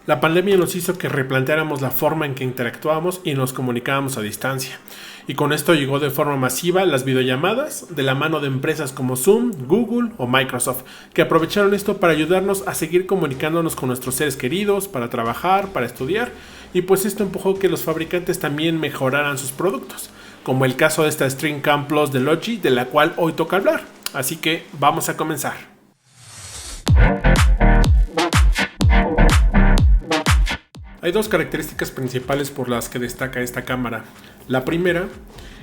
La pandemia nos hizo que replanteáramos la forma en que interactuábamos y nos comunicábamos a distancia. Y con esto llegó de forma masiva las videollamadas de la mano de empresas como Zoom, Google o Microsoft, que aprovecharon esto para ayudarnos a seguir comunicándonos con nuestros seres queridos, para trabajar, para estudiar, y pues esto empujó que los fabricantes también mejoraran sus productos, como el caso de esta StreamCam Plus de Logi, de la cual hoy toca hablar. Así que vamos a comenzar. Hay dos características principales por las que destaca esta cámara. La primera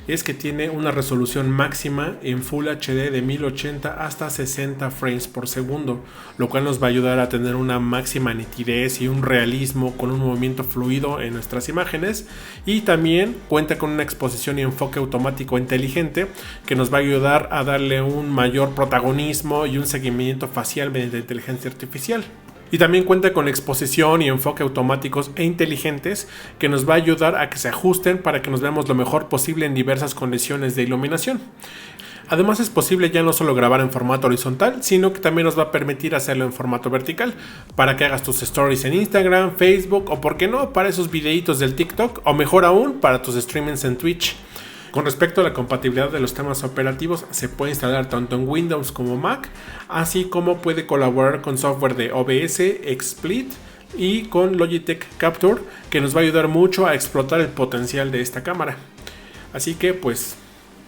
es que tiene una resolución máxima en Full HD de 1080 hasta 60 frames por segundo, lo cual nos va a ayudar a tener una máxima nitidez y un realismo con un movimiento fluido en nuestras imágenes, y también cuenta con una exposición y enfoque automático inteligente que nos va a ayudar a darle un mayor protagonismo y un seguimiento facial mediante inteligencia artificial. Y también cuenta con exposición y enfoque automáticos e inteligentes que nos va a ayudar a que se ajusten para que nos veamos lo mejor posible en diversas condiciones de iluminación. Además es posible ya no solo grabar en formato horizontal, sino que también nos va a permitir hacerlo en formato vertical, para que hagas tus stories en Instagram, Facebook o por qué no, para esos videitos del TikTok, o mejor aún, para tus streamings en Twitch. Con respecto a la compatibilidad de los sistemas operativos, se puede instalar tanto en Windows como Mac, así como puede colaborar con software de OBS, XSplit y con Logitech Capture, que nos va a ayudar mucho a explotar el potencial de esta cámara. Así que pues,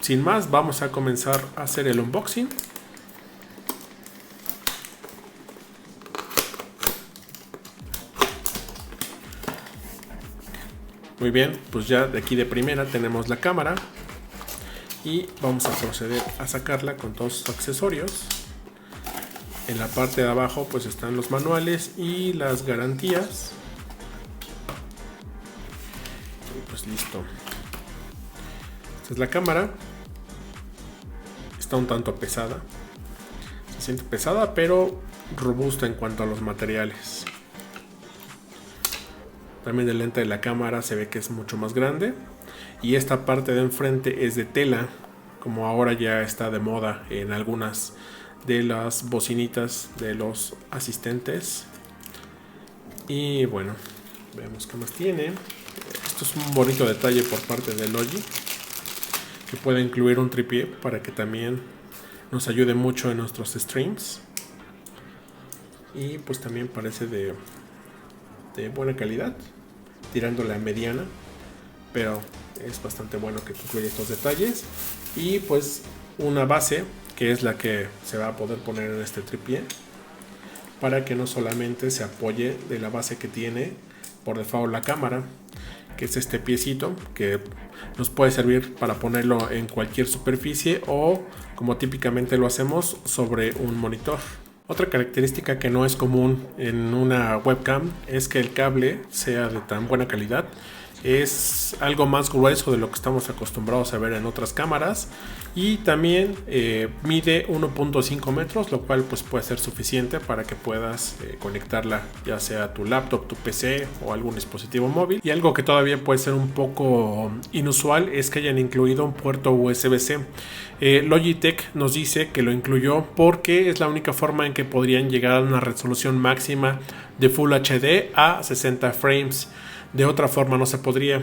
sin más, vamos a comenzar a hacer el unboxing. Muy bien, pues ya de aquí de primera tenemos la cámara y vamos a proceder a sacarla con todos sus accesorios. En la parte de abajo pues están los manuales y las garantías. Y pues listo. Esta es la cámara. Está un tanto pesada. Se siente pesada pero robusta en cuanto a los materiales. También el lente de la cámara se ve que es mucho más grande. Y esta parte de enfrente es de tela, como ahora ya está de moda en algunas de las bocinitas de los asistentes. Y bueno, veamos qué más tiene. Esto es un bonito detalle por parte de Logi, que puede incluir un trípode para que también nos ayude mucho en nuestros streams. Y pues también parece de buena calidad, tirándole a mediana, pero es bastante bueno que incluya estos detalles. Y pues una base que es la que se va a poder poner en este tripié, para que no solamente se apoye de la base que tiene por default la cámara, que es este piecito que nos puede servir para ponerlo en cualquier superficie o, como típicamente lo hacemos, sobre un monitor. Otra característica que no es común en una webcam es que el cable sea de tan buena calidad. Es algo más grueso de lo que estamos acostumbrados a ver en otras cámaras, y también mide 1.5 metros, lo cual pues puede ser suficiente para que puedas conectarla ya sea a tu laptop, tu PC o algún dispositivo móvil. Y algo que todavía puede ser un poco inusual es que hayan incluido un puerto USB-C. Logitech nos dice que lo incluyó porque es la única forma en que podrían llegar a una resolución máxima de Full HD a 60 frames. De otra forma no se podría.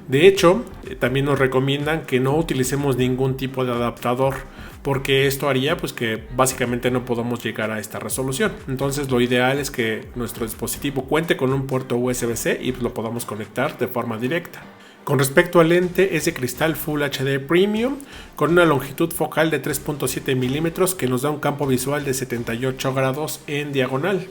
De hecho, también nos recomiendan que no utilicemos ningún tipo de adaptador, porque esto haría pues que básicamente no podamos llegar a esta resolución. Entonces lo ideal es que nuestro dispositivo cuente con un puerto USB-C y lo podamos conectar de forma directa. Con respecto al lente, es de cristal Full HD Premium con una longitud focal de 3.7 milímetros que nos da un campo visual de 78 grados en diagonal.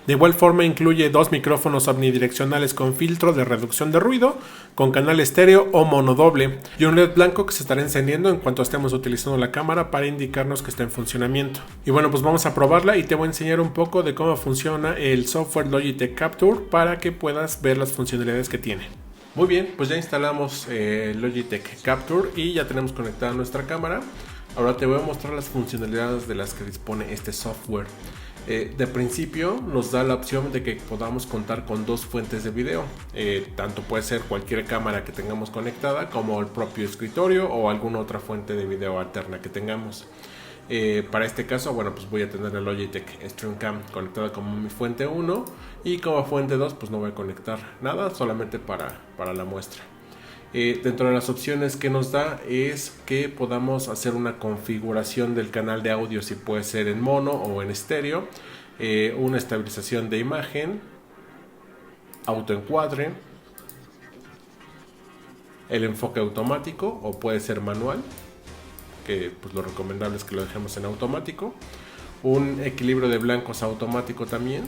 De igual forma incluye dos micrófonos omnidireccionales con filtro de reducción de ruido, con canal estéreo o monodoble, y un LED blanco que se estará encendiendo en cuanto estemos utilizando la cámara para indicarnos que está en funcionamiento. Y bueno, pues vamos a probarla y te voy a enseñar un poco de cómo funciona el software Logitech Capture para que puedas ver las funcionalidades que tiene. Muy bien, pues ya instalamos Logitech Capture y ya tenemos conectada nuestra cámara. Ahora te voy a mostrar las funcionalidades de las que dispone este software. De principio nos da la opción de que podamos contar con dos fuentes de video. Tanto puede ser cualquier cámara que tengamos conectada como el propio escritorio o alguna otra fuente de video alterna que tengamos. Para este caso, bueno, pues voy a tener el Logitech StreamCam conectado como mi fuente 1 y como fuente 2 pues no voy a conectar nada, solamente para la muestra. Dentro de las opciones que nos da es que podamos hacer una configuración del canal de audio, si puede ser en mono o en estéreo, una estabilización de imagen, autoencuadre, el enfoque automático o puede ser manual, que pues lo recomendable es que lo dejemos en automático, un equilibrio de blancos automático también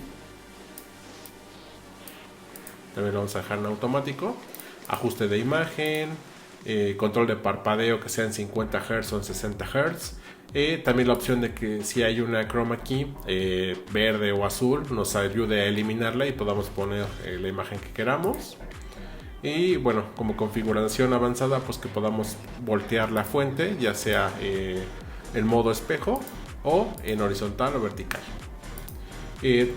lo vamos a dejar en automático, ajuste de imagen, control de parpadeo que sea en 50 Hz o en 60 Hz, también la opción de que si hay una chroma key verde o azul nos ayude a eliminarla y podamos poner la imagen que queramos. Y bueno, como configuración avanzada, pues que podamos voltear la fuente, ya sea en modo espejo o en horizontal o vertical.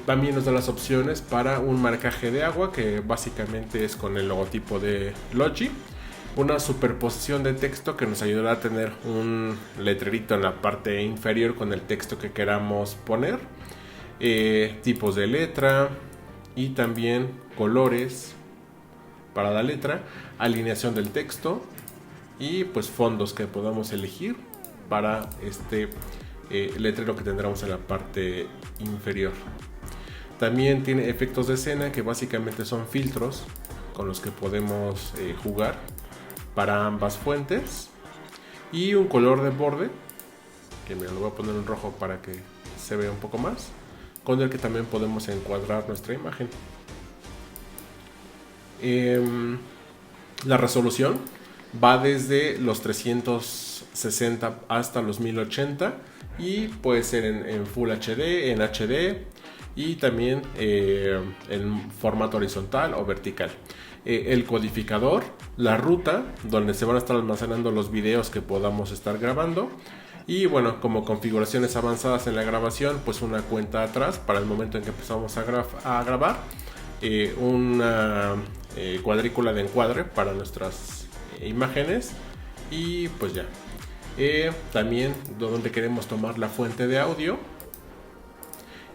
También nos da las opciones para un marcaje de agua, que básicamente es con el logotipo de Logi. Una superposición de texto que nos ayudará a tener un letrerito en la parte inferior con el texto que queramos poner. Tipos de letra y también colores para la letra, alineación del texto y pues fondos que podamos elegir para este letrero que tendremos en la parte inferior. También tiene efectos de escena, que básicamente son filtros con los que podemos jugar para ambas fuentes, y un color de borde que me lo voy a poner en rojo para que se vea un poco más, con el que también podemos encuadrar nuestra imagen. La resolución va desde los 360 hasta los 1080 y puede ser en Full HD, en HD y también en formato horizontal o vertical. El codificador, la ruta donde se van a estar almacenando los videos que podamos estar grabando, y bueno, como configuraciones avanzadas en la grabación, pues una cuenta atrás para el momento en que empezamos a grabar, una cuadrícula de encuadre para nuestras imágenes y pues ya. También donde queremos tomar la fuente de audio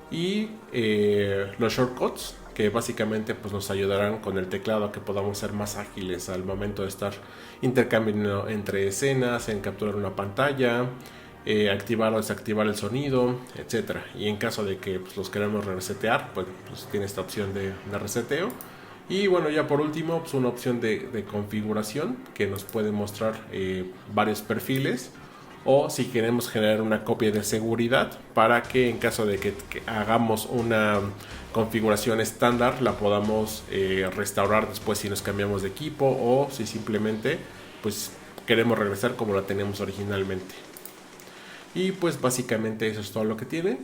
y los shortcuts, que básicamente pues nos ayudarán con el teclado a que podamos ser más ágiles al momento de estar intercambiando entre escenas, en capturar una pantalla, activar o desactivar el sonido, etcétera. Y en caso de que pues, los queremos resetear, pues tiene esta opción de reseteo. Y bueno, ya por último, pues una opción de configuración que nos puede mostrar varios perfiles, o si queremos generar una copia de seguridad para que en caso de que hagamos una configuración estándar la podamos restaurar después si nos cambiamos de equipo, o si simplemente pues queremos regresar como la tenemos originalmente. Y pues básicamente eso es todo lo que tiene.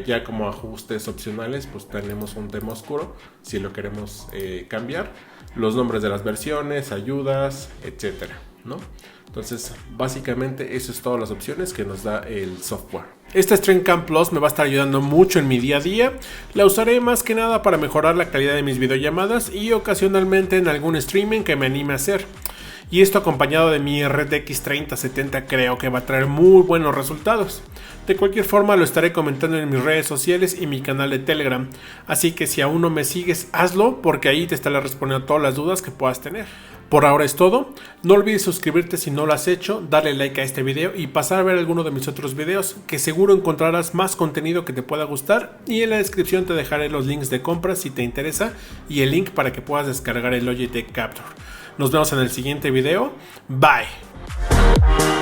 Ya como ajustes opcionales pues tenemos un tema oscuro si lo queremos cambiar, los nombres de las versiones, ayudas, etcétera, ¿no? Entonces básicamente eso es todas las opciones que nos da el software. Esta StreamCam Plus me va a estar ayudando mucho en mi día a día. La usaré más que nada para mejorar la calidad de mis videollamadas y ocasionalmente en algún streaming que me anime a hacer. Y esto acompañado de mi RTX 3070 creo que va a traer muy buenos resultados. De cualquier forma lo estaré comentando en mis redes sociales y mi canal de Telegram. Así que si aún no me sigues, hazlo, porque ahí te estaré respondiendo a todas las dudas que puedas tener. Por ahora es todo. No olvides suscribirte si no lo has hecho, darle like a este video y pasar a ver alguno de mis otros videos, que seguro encontrarás más contenido que te pueda gustar, y en la descripción te dejaré los links de compra si te interesa y el link para que puedas descargar el Logitech Capture. Nos vemos en el siguiente video. Bye.